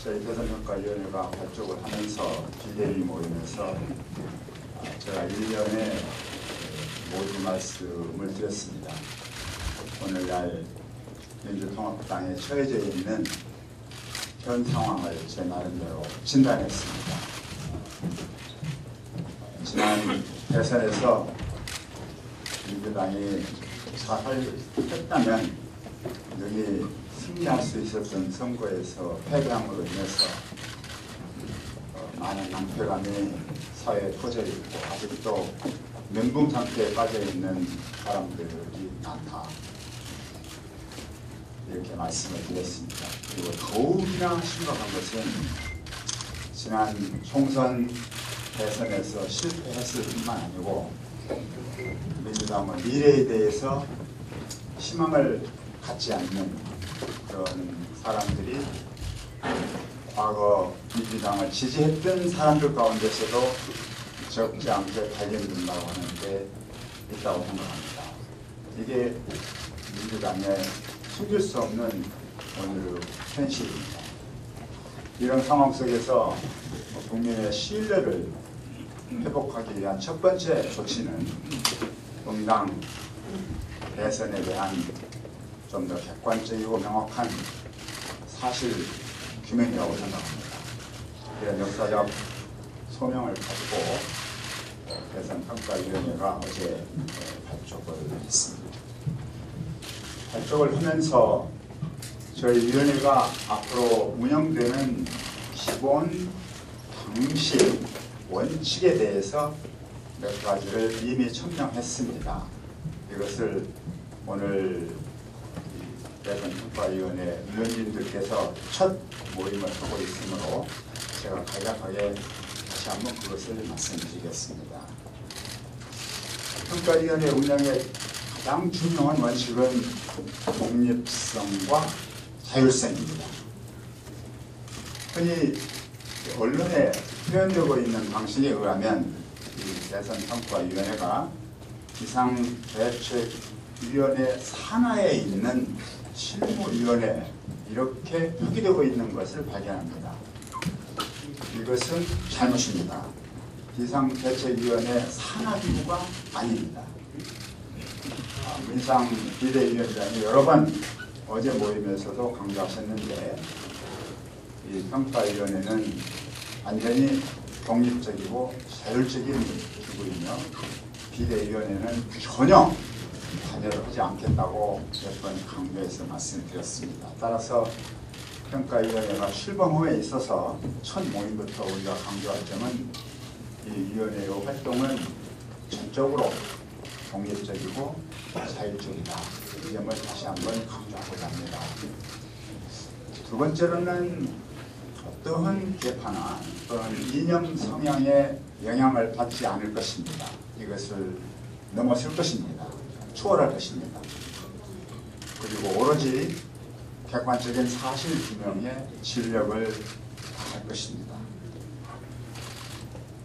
저희 대선평가위원회가 발족을 하면서 비대위 모임에서 제가 1년에 모두 말씀을 드렸습니다. 오늘날 민주통합당에 처해져 있는 현 상황을 제 나름대로 진단했습니다. 지난 대선에서 민주당이 잘했다면 여기 승리할 수 있었던 선거에서 패배함으로 인해서 많은 낭패감이 사회에 퍼져 있고 아직도 멘붕 상태에 빠져 있는 사람들이 많다, 이렇게 말씀을 드렸습니다. 그리고 더욱이나 심각한 것은 지난 총선 대선에서 실패했을 뿐만 아니고 민주당은 미래에 대해서 희망을 갖지 않는 그런 사람들이 과거 민주당을 지지했던 사람들 가운데서도 적지 않게 발견된다고 하는데 있다고 생각합니다. 이게 민주당의 숨길 수 없는 오늘의 현실입니다. 이런 상황 속에서 국민의 신뢰를 회복하기 위한 첫 번째 조치는 응당 대선에 대한 좀 더 객관적이고 명확한 사실 규명이라고 생각합니다. 이런 역사적 소명을 가지고 대선평가위원회가 어제 발족을 했습니다. 발족을 하면서 저희 위원회가 앞으로 운영되는 기본 방식, 원칙에 대해서 몇 가지를 이미 천명했습니다. 이것을 오늘 대선평가위원회 위원님들께서 첫 모임을 하고 있으므로 제가 간략하게 다시 한번 그것을 말씀드리겠습니다. 평가위원회 운영의 가장 중요한 원칙은 독립성과 자율성입니다. 흔히 언론에 표현되고 있는 방식에 의하면 이 대선평가위원회가 비상대책위원회 산하에 있는 실무위원회, 이렇게 표기되고 있는 것을 발견합니다. 이것은 잘못입니다. 비상대책위원회 산하기구가 아닙니다. 민상 비대위원장이 여러 번 어제 모임에서도 강조하셨는데, 이 평가위원회는 완전히 독립적이고 자율적인 기구이며 비대위원회는 전혀 관여를 하지 않겠다고 몇 번 강조해서 말씀드렸습니다. 따라서 평가위원회가 출범 후에 있어서 첫 모임부터 우리가 강조할 점은 이 위원회의 활동은 전적으로 독립적이고 자율적이다, 이 점을 다시 한번 강조하고자 합니다. 두 번째로는 어떠한 계파나 어떤 이념 성향의 영향을 받지 않을 것입니다. 이것을 넘어설 것입니다. 초월할 것입니다. 그리고 오로지 객관적인 사실 규명에 진력을 다할 것입니다.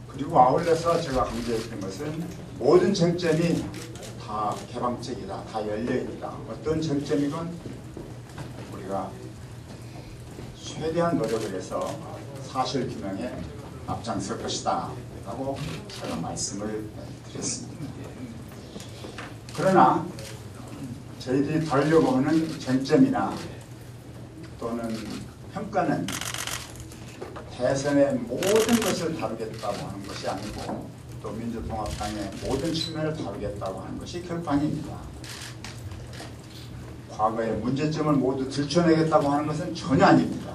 그리고 아울러서 제가 강조했던 것은 모든 쟁점이 다 개방적이다, 다 열려있다. 어떤 쟁점이건 우리가 최대한 노력을 해서 사실 규명에 앞장설 것이다 라고 제가 말씀을 드렸습니다. 그러나 저희들이 다루려고 하는 쟁점이나 또는 평가는 대선의 모든 것을 다루겠다고 하는 것이 아니고 또 민주통합당의 모든 측면을 다루겠다고 하는 것이 결코 아닙니다. 과거의 문제점을 모두 들춰내겠다고 하는 것은 전혀 아닙니다.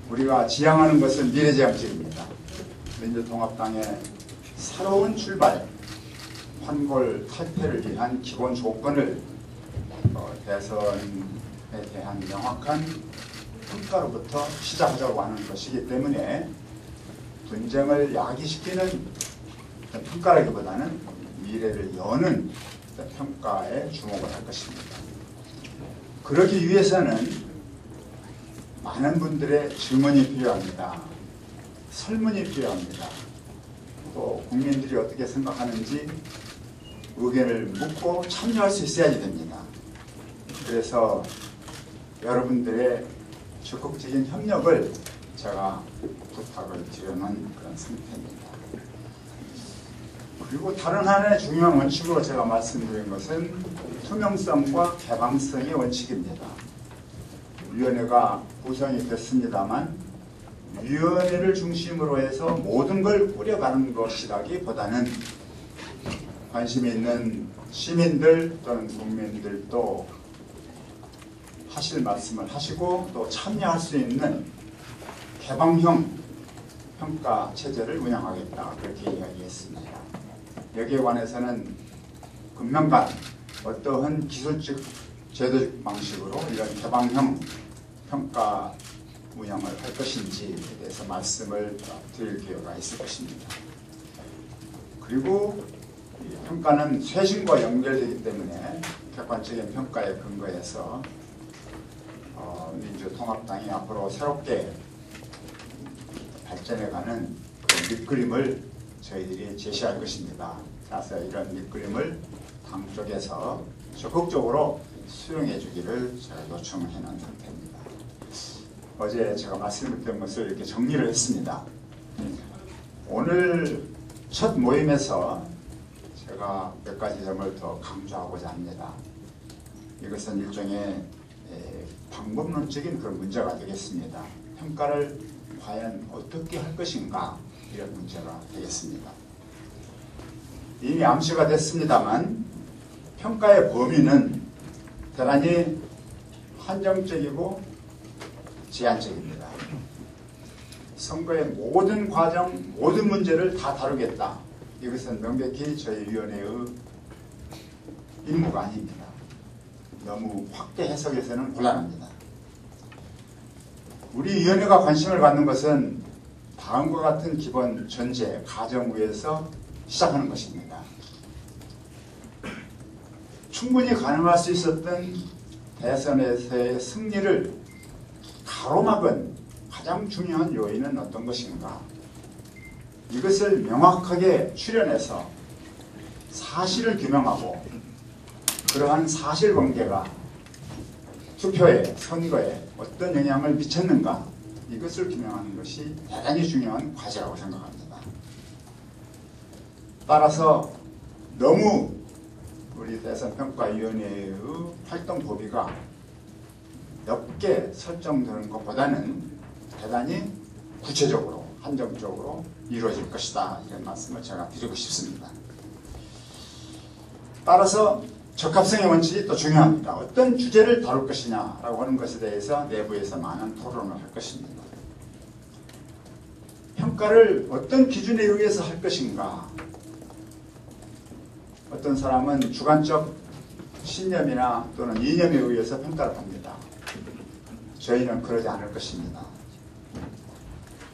우리가 지향하는 것은 미래지향적입니다. 민주통합당의 새로운 출발, 환골 탈퇴를 위한 기본 조건을 대선에 대한 명확한 평가로부터 시작하자고 하는 것이기 때문에 분쟁을 야기시키는 평가라기보다는 미래를 여는 평가에 주목을 할 것입니다. 그러기 위해서는 많은 분들의 질문이 필요합니다. 설문이 필요합니다. 또 국민들이 어떻게 생각하는지 의견을 묻고 참여할 수 있어야지 됩니다. 그래서 여러분들의 적극적인 협력을 제가 부탁을 드리는 그런 상태입니다. 그리고 다른 하나의 중요한 원칙으로 제가 말씀드린 것은 투명성과 개방성의 원칙입니다. 위원회가 구성이 됐습니다만 위원회를 중심으로 해서 모든 걸 꾸려가는 것이라기보다는 관심이 있는 시민들 또는 국민들도 하실 말씀을 하시고 또 참여할 수 있는 개방형 평가 체제를 운영하겠다, 그렇게 이야기했습니다. 여기에 관해서는 금명간 어떠한 기술적 제도적 방식으로 이런 개방형 평가 운영을 할 것인지에 대해서 말씀을 드릴 기회가 있을 것입니다. 그리고 이 평가는 쇄신과 연결되기 때문에 객관적인 평가에 근거해서 민주통합당이 앞으로 새롭게 발전해가는 그 밑그림을 저희들이 제시할 것입니다. 그래서 이런 밑그림을 당 쪽에서 적극적으로 수용해 주기를 제가 요청을 해놓은 상태입니다. 어제 제가 말씀드렸던 것을 이렇게 정리를 했습니다. 오늘 첫 모임에서 제가 몇 가지 점을 더 강조하고자 합니다. 이것은 일종의 방법론적인 그런 문제가 되겠습니다. 평가를 과연 어떻게 할 것인가, 이런 문제가 되겠습니다. 이미 암시가 됐습니다만 평가의 범위는 대단히 한정적이고 제한적입니다. 선거의 모든 과정, 모든 문제를 다 다루겠다. 이것은 명백히 저희 위원회의 임무가 아닙니다. 너무 확대 해석해서는 곤란합니다. 우리 위원회가 관심을 갖는 것은 다음과 같은 기본 전제, 가정 위에서 시작하는 것입니다. 충분히 가능할 수 있었던 대선에서의 승리를 가로막은 가장 중요한 요인은 어떤 것인가? 이것을 명확하게 추려내서 사실을 규명하고 그러한 사실관계가 투표에, 선거에 어떤 영향을 미쳤는가, 이것을 규명하는 것이 대단히 중요한 과제라고 생각합니다. 따라서 너무 우리 대선평가위원회의 활동 범위가 넓게 설정되는 것보다는 대단히 구체적으로, 한정적으로 이루어질 것이다, 이런 말씀을 제가 드리고 싶습니다. 따라서 적합성의 원칙이 또 중요합니다. 어떤 주제를 다룰 것이냐라고 하는 것에 대해서 내부에서 많은 토론을 할 것입니다. 평가를 어떤 기준에 의해서 할 것인가? 어떤 사람은 주관적 신념이나 또는 이념에 의해서 평가를 합니다. 저희는 그러지 않을 것입니다.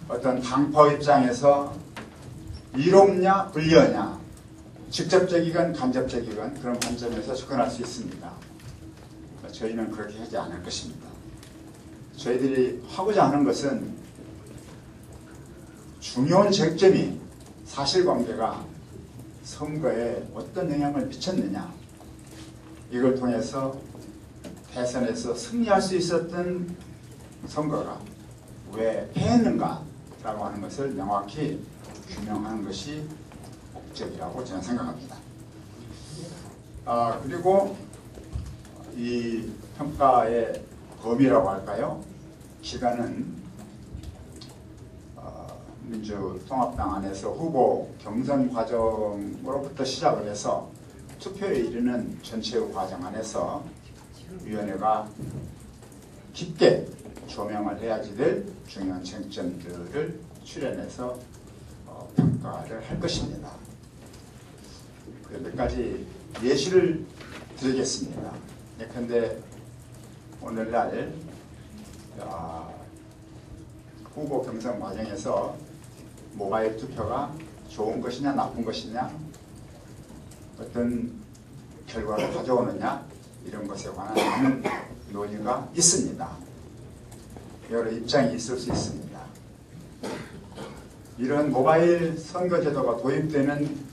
어떤 당파 입장에서 이롭냐 불리하냐, 직접적이건 간접적이건 그런 관점에서 접근할 수 있습니다. 저희는 그렇게 하지 않을 것입니다. 저희들이 하고자 하는 것은 중요한 쟁점이 사실관계가 선거에 어떤 영향을 미쳤느냐, 이걸 통해서 대선에서 승리할 수 있었던 선거가 왜 패했는가 라고 하는 것을 명확히 규명하는 것이 목적이라고 저는 생각합니다. 그리고 이 평가의 범위라고 할까요? 기간은 민주통합당 안에서 후보 경선 과정으로부터 시작을 해서 투표에 이르는 전체의 과정 안에서 위원회가 깊게 조명을 해야지 될 중요한 쟁점들을 추려내서 평가를 할 것입니다. 몇 가지 예시를 드리겠습니다. 예컨대 오늘날 후보 경선 과정에서 모바일 투표가 좋은 것이냐 나쁜 것이냐, 어떤 결과를 가져오느냐, 이런 것에 관한 많은 논의가 있습니다. 여러 입장이 있을 수 있습니다. 이런 모바일 선거제도가 도입되는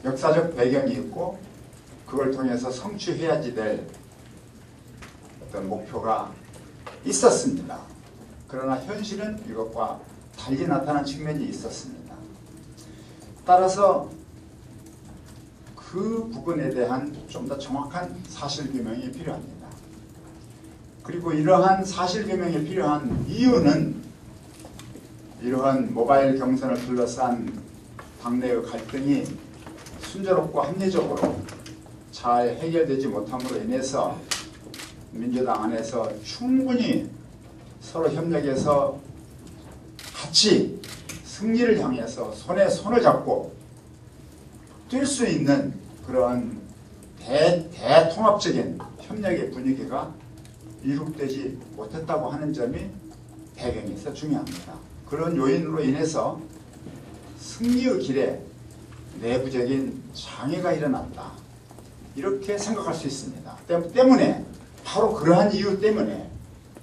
역사적 배경이 있고 그걸 통해서 성취해야지 될 어떤 목표가 있었습니다. 그러나 현실은 이것과 달리 나타난 측면이 있었습니다. 따라서 그 부분에 대한 좀 더 정확한 사실규명이 필요합니다. 그리고 이러한 사실규명이 필요한 이유는 이러한 모바일 경선을 둘러싼 당내의 갈등이 순조롭고 합리적으로 잘 해결되지 못함으로 인해서 민주당 안에서 충분히 서로 협력해서 같이 승리를 향해서 손에 손을 잡고 뛸 수 있는 그런 대통합적인 협력의 분위기가 이룩되지 못했다고 하는 점이 배경에서 중요합니다. 그런 요인으로 인해서 승리의 길에 내부적인 장애가 일어났다. 이렇게 생각할 수 있습니다. 때문에 바로 그러한 이유 때문에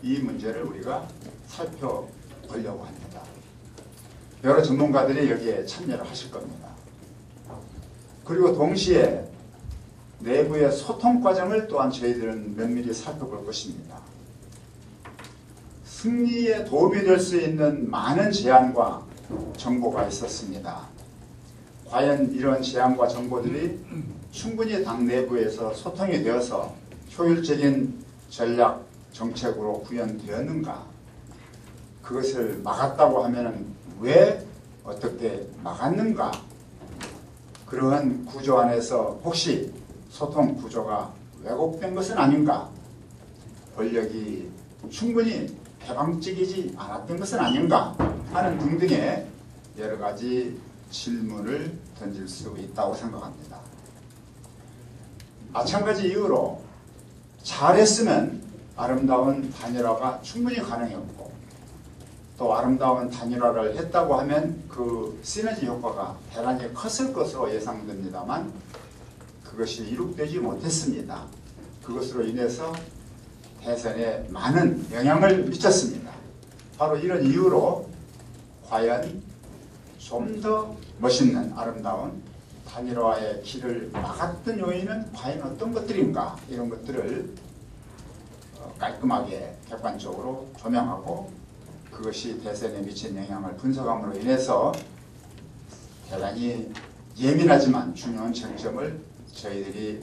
이 문제를 우리가 살펴보려고 합니다. 여러 전문가들이 여기에 참여를 하실 겁니다. 그리고 동시에 내부의 소통 과정을 또한 저희들은 면밀히 살펴볼 것입니다. 승리에 도움이 될 수 있는 많은 제안과 정보가 있었습니다. 과연 이런 제안과 정보들이 충분히 당 내부에서 소통이 되어서 효율적인 전략 정책으로 구현되었는가? 그것을 막았다고 하면 왜 어떻게 막았는가? 그러한 구조 안에서 혹시 소통 구조가 왜곡된 것은 아닌가? 권력이 충분히 개방적이지 않았던 것은 아닌가? 하는 등등의 여러 가지 질문을 던질 수 있다고 생각합니다. 마찬가지 이유로 잘했으면 아름다운 단일화가 충분히 가능했고 또 아름다운 단일화를 했다고 하면 그 시너지 효과가 대단히 컸을 것으로 예상됩니다만 그것이 이룩되지 못했습니다. 그것으로 인해서 대선에 많은 영향을 미쳤습니다. 바로 이런 이유로 과연 좀 더 멋있는 아름다운 단일화의 길을 막았던 요인은 과연 어떤 것들인가, 이런 것들을 깔끔하게 객관적으로 조명하고 그것이 대선에 미친 영향을 분석함으로 인해서 대단히 예민하지만 중요한 쟁점을 저희들이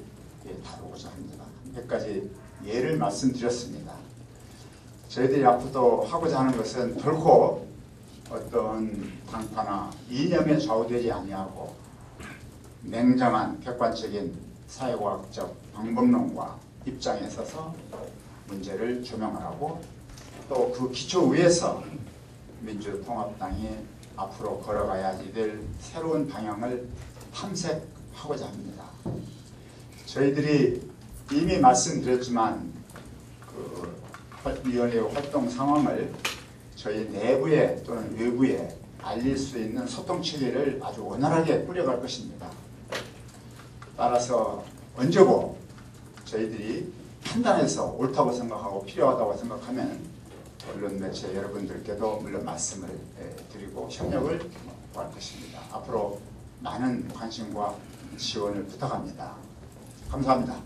다루고자 합니다. 몇 가지 예를 말씀드렸습니다. 저희들이 앞으로 하고자 하는 것은 결코 어떤 당파나 이념에 좌우되지 아니하고 냉정한 객관적인 사회과학적 방법론과 입장에 서서 문제를 조명하라고 또 그 기초 위에서 민주통합당이 앞으로 걸어가야지 될 새로운 방향을 탐색하고자 합니다. 저희들이 이미 말씀드렸지만 그 위원회의 활동 상황을 저희 내부에 또는 외부에 알릴 수 있는 소통 체계를 아주 원활하게 꾸려갈 것입니다. 따라서 언제고 저희들이 판단해서 옳다고 생각하고 필요하다고 생각하면 언론 매체 여러분들께도 물론 말씀을 드리고 협력을 구할 것입니다. 앞으로 많은 관심과 지원을 부탁합니다. 감사합니다.